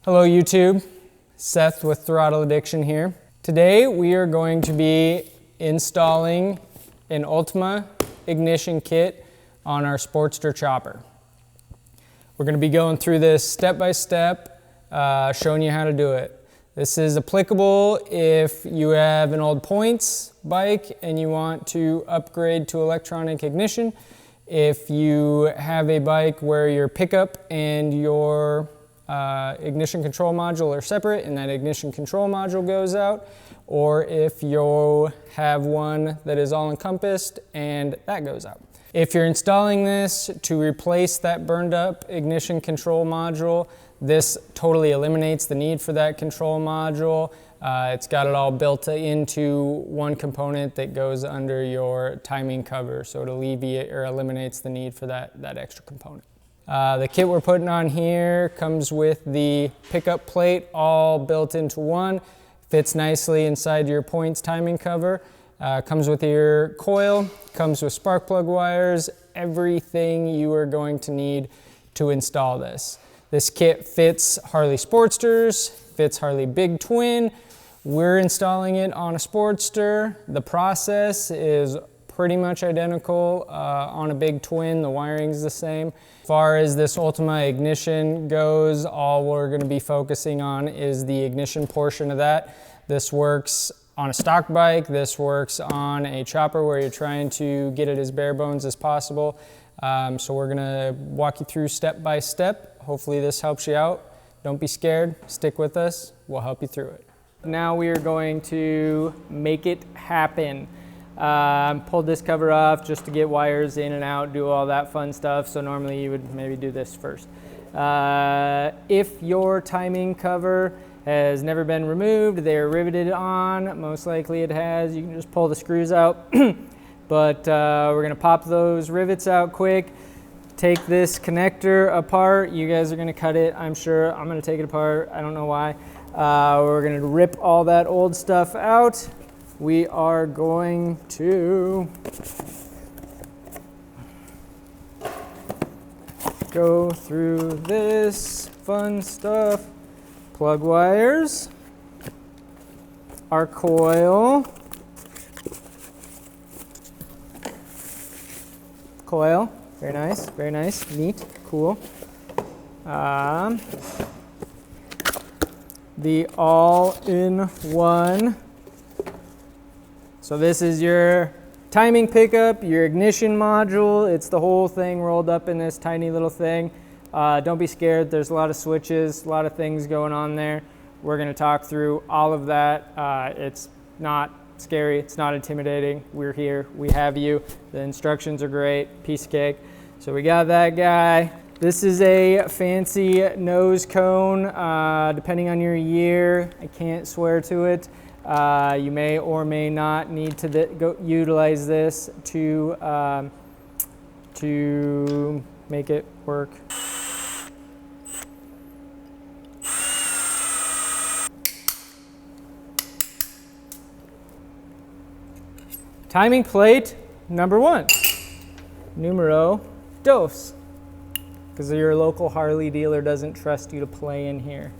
Hello YouTube, Seth with Throttle Addiction here. Today we are going to be installing an Ultima Ignition kit on our Sportster chopper. We're going to be going through this step by step, showing you how to do it. This is applicable if you have an old points bike and you want to upgrade to electronic ignition. If you have a bike where your pickup and your ignition control module are separate and that ignition control module goes out, or if you have one that is all encompassed and that goes out. If you're installing this to replace that burned up ignition control module, this totally eliminates the need for that control module. It's got it all built into one component that goes under your timing cover, so it alleviates or eliminates the need for that extra component. The kit we're putting on here comes with the pickup plate all built into one. Fits nicely inside your points timing cover. Comes with your coil, comes with spark plug wires, everything you are going to need to install this. This kit fits Harley Sportsters, fits Harley Big Twin. We're installing it on a Sportster. The process is pretty much identical on a Big Twin. The wiring's the same. As far as this Ultima Ignition goes, all we're going to be focusing on is the ignition portion of that. This works on a stock bike. This works on a chopper where you're trying to get it as bare bones as possible. So we're going to walk you through step by step. Hopefully this helps you out. Don't be scared. Stick with us. We'll help you through it. Now we are going to make it happen. Pulled this cover off just to get wires in and out, do all that fun stuff. So normally you would maybe do this first. If your timing cover has never been removed, they're riveted on, most likely it has, you can just pull the screws out. But we're gonna pop those rivets out quick, take this connector apart. You guys are gonna cut it, I'm sure. I'm gonna take it apart, I don't know why. We're gonna rip all that old stuff out. We are going to go through this fun stuff. Plug wires, our coil, very nice, neat, cool. The all-in-one. So this is your timing pickup, your ignition module. It's the whole thing rolled up in this tiny little thing. Don't be scared. There's a lot of switches, a lot of things going on there. We're going to talk through all of that. It's not scary. It's not intimidating. We're here. We have you. The instructions are great. Piece of cake. So we got that guy. This is a fancy nose cone. Depending on your year, I can't swear to it. You may or may not need to utilize this to make it work. Timing plate number 1, numero dos, because your local Harley dealer doesn't trust you to play in here.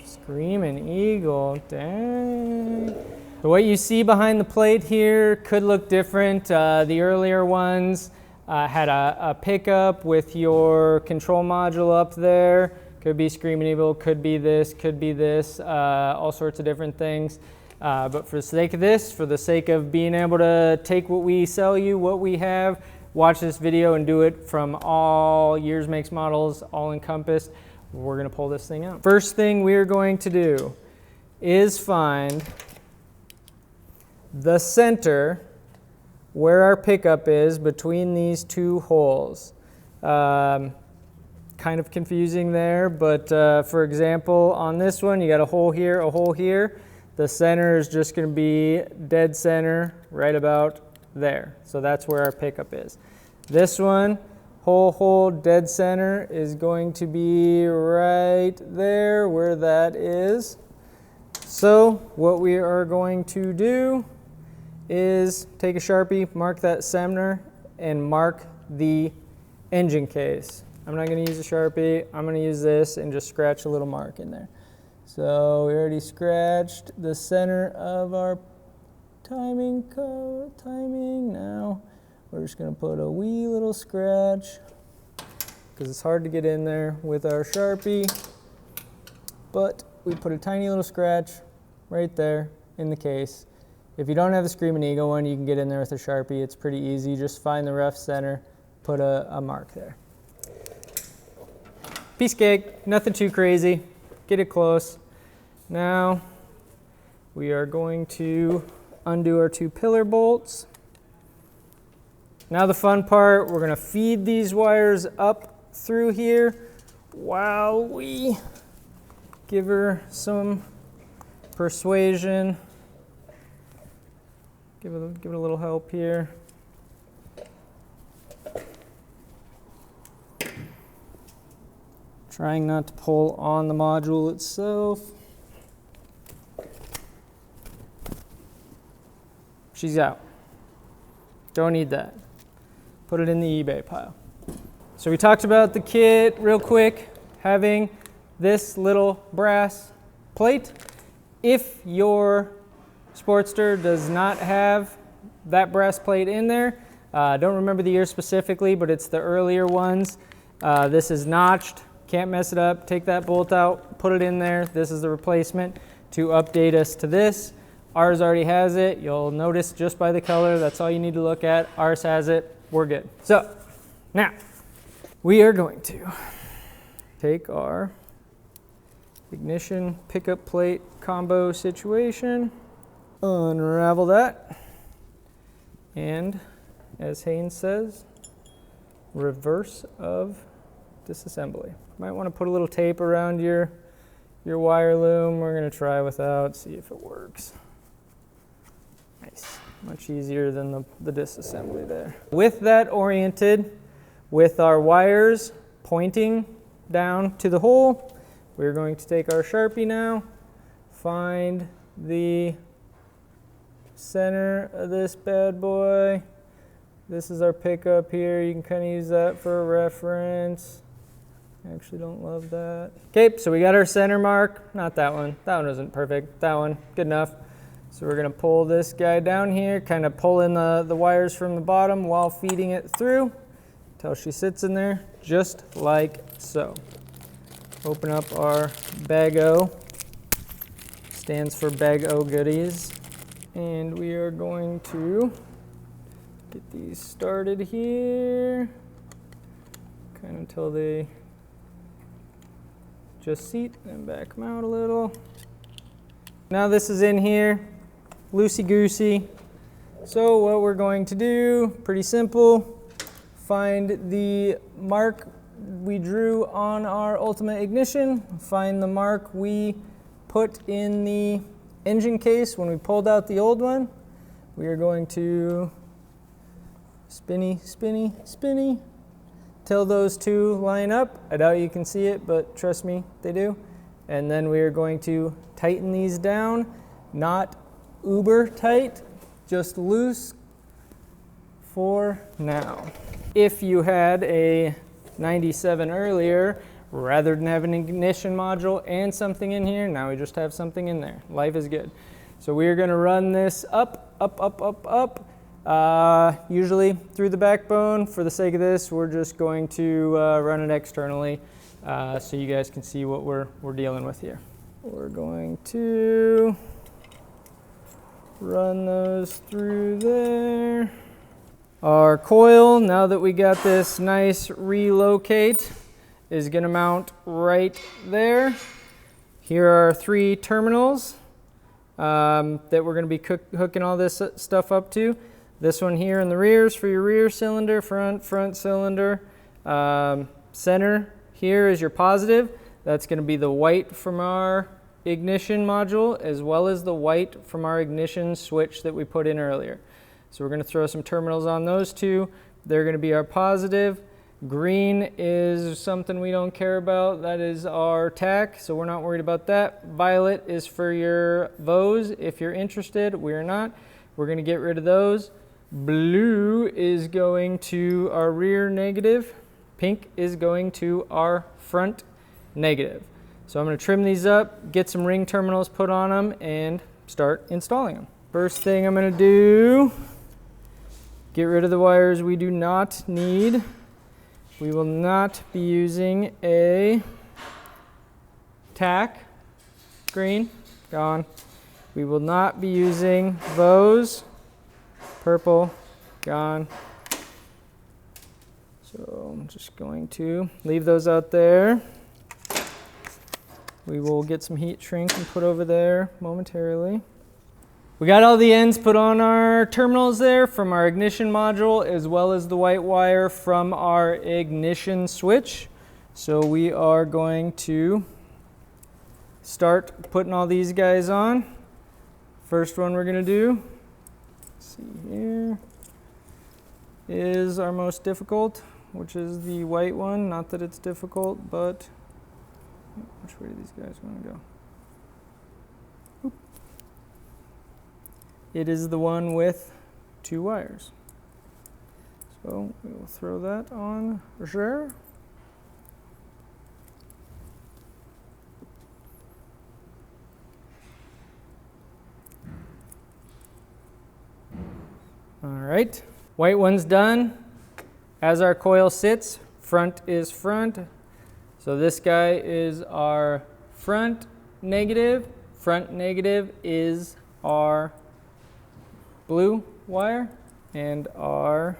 Screaming eagle, dang. So what you see behind the plate here could look different. The earlier ones had a pickup with your control module up there. Could be Screaming Eagle, could be this, all sorts of different things. But for the sake of this, for the sake of being able to take what we sell you, what we have, watch this video and do it from all years, makes, models, all encompassed, we're gonna pull this thing out. First thing we're going to do is find the center where our pickup is between these two holes. Kind of confusing there, but for example, on this one, you got a hole here, a hole here. The center is just going to be dead center right about there. So that's where our pickup is. This one, hole, dead center is going to be right there where that is. So what we are going to do is take a Sharpie, mark that center, and mark the engine case. I'm not gonna use a Sharpie. I'm gonna use this and just scratch a little mark in there. So we already scratched the center of our timing. Now we're just gonna put a wee little scratch because it's hard to get in there with our Sharpie, but we put a tiny little scratch right there in the case. If you don't have the Screaming Eagle one, you can get in there with a Sharpie. It's pretty easy. Just find the rough center, put a mark there. Piece of cake, nothing too crazy. Get it close. Now we are going to undo our 2 pillar bolts. Now the fun part, we're gonna feed these wires up through here while we give her some persuasion. Give it a little help here. Trying not to pull on the module itself. She's out. Don't need that. Put it in the eBay pile. So we talked about the kit real quick, having this little brass plate. If your Sportster does not have that brass plate in there, don't remember the year specifically, but it's the earlier ones. This is notched, can't mess it up. Take that bolt out, put it in there. This is the replacement to update us to this. Ours already has it. You'll notice just by the color, that's all you need to look at. Ours has it, we're good. So now we are going to take our ignition pickup plate combo situation, unravel that, and as Haynes says, reverse of disassembly. Might want to put a little tape around your wire loom. We're going to try without, see if it works. Nice, much easier than the disassembly there. With that oriented, with our wires pointing down to the hole, we're going to take our Sharpie now, find the center of this bad boy. This is our pickup here. You can kind of use that for a reference. I actually don't love that. Okay, so we got our center mark. Not that one. That one wasn't perfect. That one, good enough. So we're gonna pull this guy down here, kind of pull in the wires from the bottom while feeding it through until she sits in there, just like so. Open up our Bag-O. Stands for Bag-O goodies. And we are going to get these started here, kind of until they just seat and back them out a little. Now this is in here, loosey-goosey. So what we're going to do, pretty simple, find the mark we drew on our Ultima Ignition, find the mark we put in the engine case when we pulled out the old one. We are going to spinny, spinny, spinny, till those two line up. I doubt you can see it, but trust me, they do. And then we are going to tighten these down, not uber tight, just loose for now. If you had a 97 earlier, rather than have an ignition module and something in here, now we just have something in there. Life is good. So we are going to run this up, usually through the backbone. For the sake of this, we're just going to run it externally so you guys can see what we're dealing with here. We're going to run those through there. Our coil, now that we got this nice relocate, is going to mount right there. Here are 3 terminals that we're going to be hooking all this stuff up to. This one here in the rear is for your rear cylinder, front cylinder. Center here is your positive. That's going to be the white from our ignition module as well as the white from our ignition switch that we put in earlier. So we're going to throw some terminals on those two. They're going to be our positive. Green is something we don't care about. That is our tack, so we're not worried about that. Violet is for your VOs if you're interested. We're not. We're going to get rid of those. Blue is going to our rear negative Pink is going to our front negative. So I'm going to trim these up, get some ring terminals put on them, and start installing them. First thing I'm going to do, get rid of the wires we do not need. We will not be using a tack. Green, gone. We will not be using those. Purple, gone. So I'm just going to leave those out there. We will get some heat shrink and put over there momentarily. We got all the ends put on our terminals there from our ignition module, as well as the white wire from our ignition switch. So we are going to start putting all these guys on. First one we're going to do, let's see here, is our most difficult, which is the white one. Not that it's difficult, but which way do these guys want to go? Oop. It is the one with 2 wires. So we will throw that on there. All right, white one's done. As our coil sits, front is front. So this guy is our front negative. Front negative is our blue wire, and our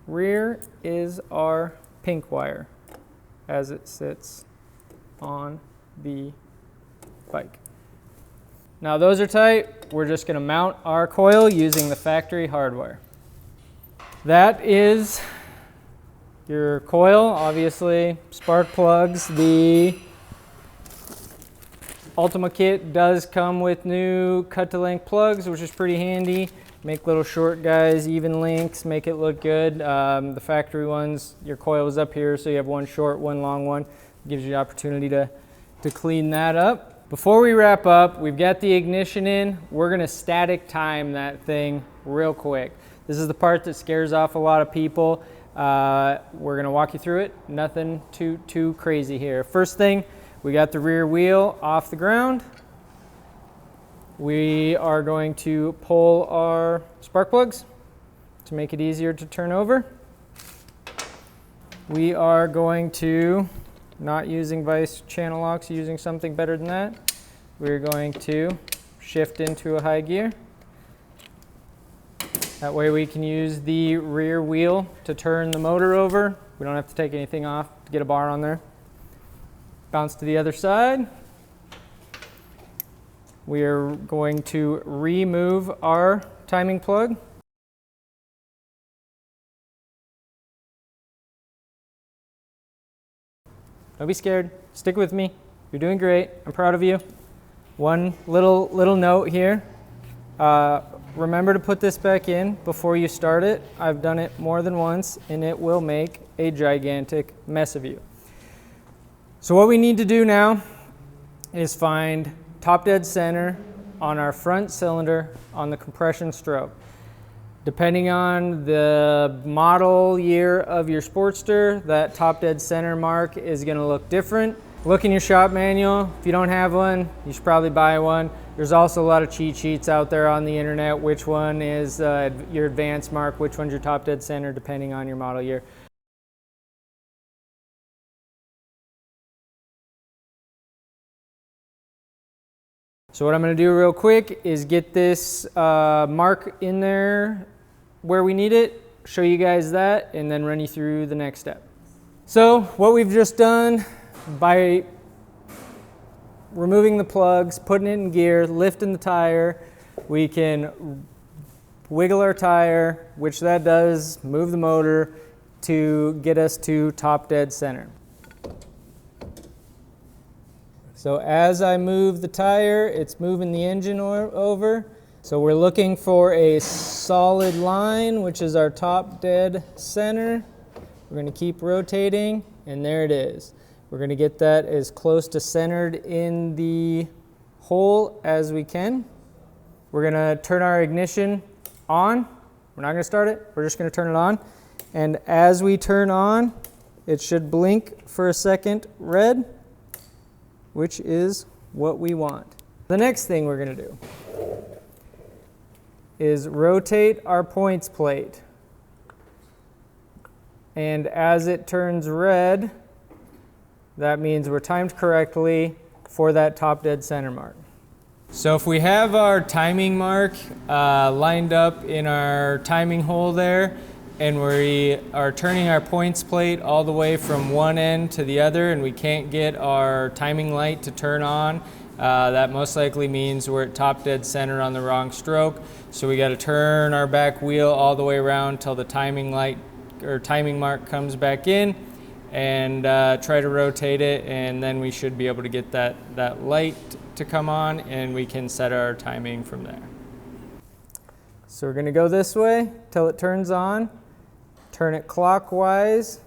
rear is our pink wire as it sits on the bike. Now those are tight. We're just going to mount our coil using the factory hardware. That is your coil, obviously, spark plugs. The Ultima kit does come with new cut-to-length plugs, which is pretty handy. Make little short guys, even lengths, make it look good. The factory ones, your coil is up here, so you have one short, one long one. Gives you the opportunity to clean that up. Before we wrap up, we've got the ignition in. We're gonna static time that thing real quick. This is the part that scares off a lot of people. We're gonna walk you through it. Nothing too crazy here. First thing, we got the rear wheel off the ground. We are going to pull our spark plugs to make it easier to turn over. We are going to, not using vice channel locks, using something better than that. We're going to shift into a high gear. That way we can use the rear wheel to turn the motor over. We don't have to take anything off to get a bar on there. Bounce to the other side. We are going to remove our timing plug. Don't be scared. Stick with me. You're doing great. I'm proud of you. One little note here. Remember to put this back in before you start it. I've done it more than once, and it will make a gigantic mess of you. So what we need to do now is find top dead center on our front cylinder on the compression stroke. Depending on the model year of your Sportster, that top dead center mark is going to look different. Look in your shop manual. If you don't have one, you should probably buy one. There's also a lot of cheat sheets out there on the internet. Which one is your advanced mark, which one's your top dead center, depending on your model year. So what I'm going to do real quick is get this mark in there where we need it, show you guys that, and then run you through the next step. So what we've just done, by removing the plugs, putting it in gear, lifting the tire, we can wiggle our tire, which that does move the motor to get us to top dead center. So as I move the tire, it's moving the engine over. So we're looking for a solid line, which is our top dead center. We're going to keep rotating, and there it is. We're going to get that as close to centered in the hole as we can. We're going to turn our ignition on. We're not going to start it. We're just going to turn it on. And as we turn on, It should blink for a second red, which is what we want. The next thing we're going to do is rotate our points plate. And as it turns red, that means we're timed correctly for that top dead center mark. So if we have our timing mark lined up in our timing hole there, and we are turning our points plate all the way from one end to the other, and we can't get our timing light to turn on, that most likely means we're at top dead center on the wrong stroke. So we got to turn our back wheel all the way around till the timing light or timing mark comes back in, and try to rotate it, and then we should be able to get that light to come on, and we can set our timing from there. So we're going to go this way till it turns on, turn it clockwise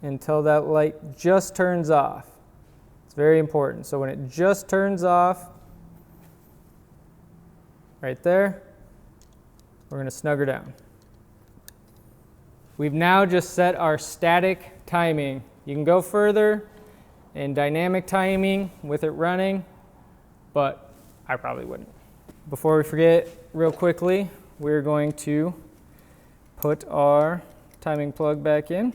until that light just turns off. It's very important. So when it just turns off, right there, we're going to snug her down. We've now just set our static timing. You can go further in dynamic timing with it running, but I probably wouldn't. Before we forget, real quickly, we're going to put our timing plug back in,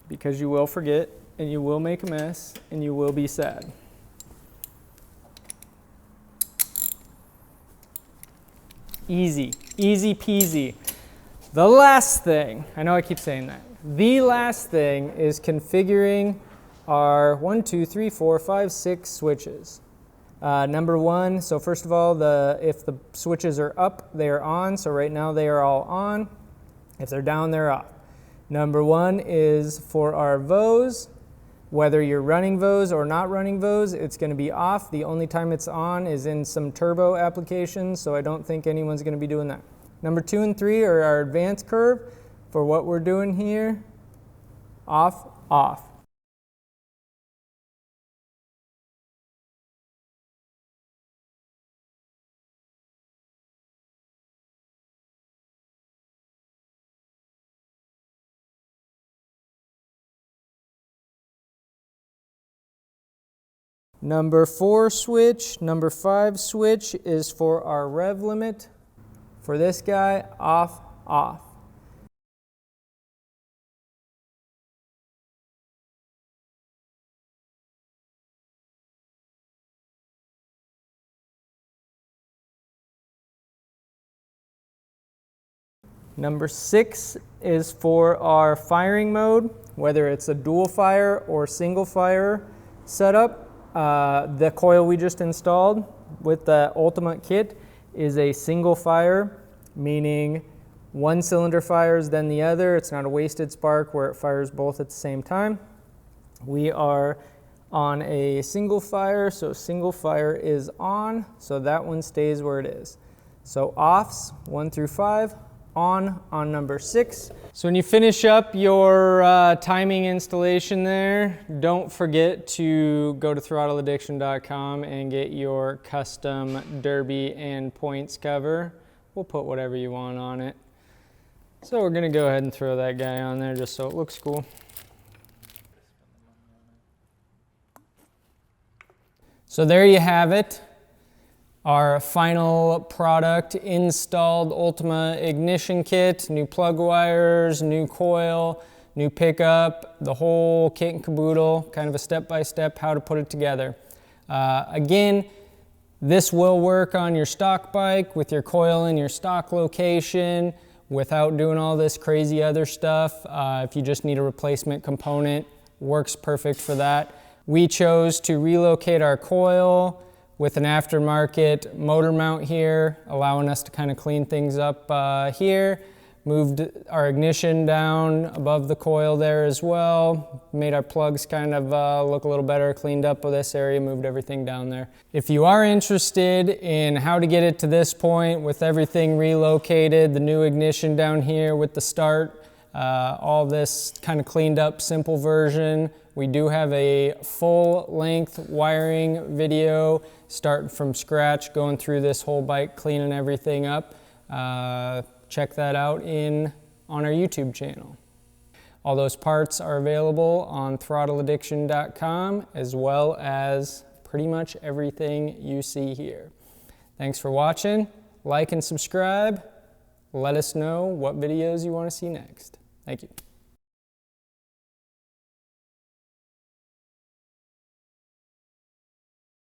because you will forget and you will make a mess and you will be sad. Easy, easy peasy. The last thing, I know I keep saying that, the last thing is configuring our 1, 2, 3, 4, 5, 6 switches. Number one, so first of all, if the switches are up, they are on. So right now they are all on. If they're down, they're off. Number one is for our VOS. Whether you're running VOS or not running VOS, it's going to be off. The only time it's on is in some turbo applications, so I don't think anyone's going to be doing that. Number 2 and 3 are our advance curve. For what we're doing here, off, off. Number 4 switch, number 5 switch is for our rev limit. For this guy, off, off. Number 6 is for our firing mode, whether it's a dual fire or single fire setup. The coil we just installed with the Ultimate kit is a single fire, meaning one cylinder fires then the other. It's not a wasted spark where it fires both at the same time. We are on a single fire, so single fire is on, so that one stays where it is. So offs 1 through 5, on number 6. So when you finish up your timing installation there, don't forget to go to throttleaddiction.com and get your custom derby and points cover. We'll put whatever you want on it. So we're going to go ahead and throw that guy on there just so it looks cool. So there you have it. Our final product installed Ultima Ignition kit, new plug wires, new coil, new pickup, the whole kit and caboodle, kind of a step-by-step how to put it together. Again, this will work on your stock bike with your coil in your stock location without doing all this crazy other stuff. If you just need a replacement component, works perfect for that. We chose to relocate our coil with an aftermarket motor mount here, allowing us to kind of clean things up here. Moved our ignition down above the coil there as well. Made our plugs kind of look a little better, cleaned up with this area, moved everything down there. If you are interested in how to get it to this point with everything relocated, the new ignition down here with the start, all this kind of cleaned up simple version, we do have a full-length wiring video starting from scratch, going through this whole bike, cleaning everything up. Check that out on our YouTube channel. All those parts are available on throttleaddiction.com, as well as pretty much everything you see here. Thanks for watching. Like and subscribe. Let us know what videos you want to see next. Thank you.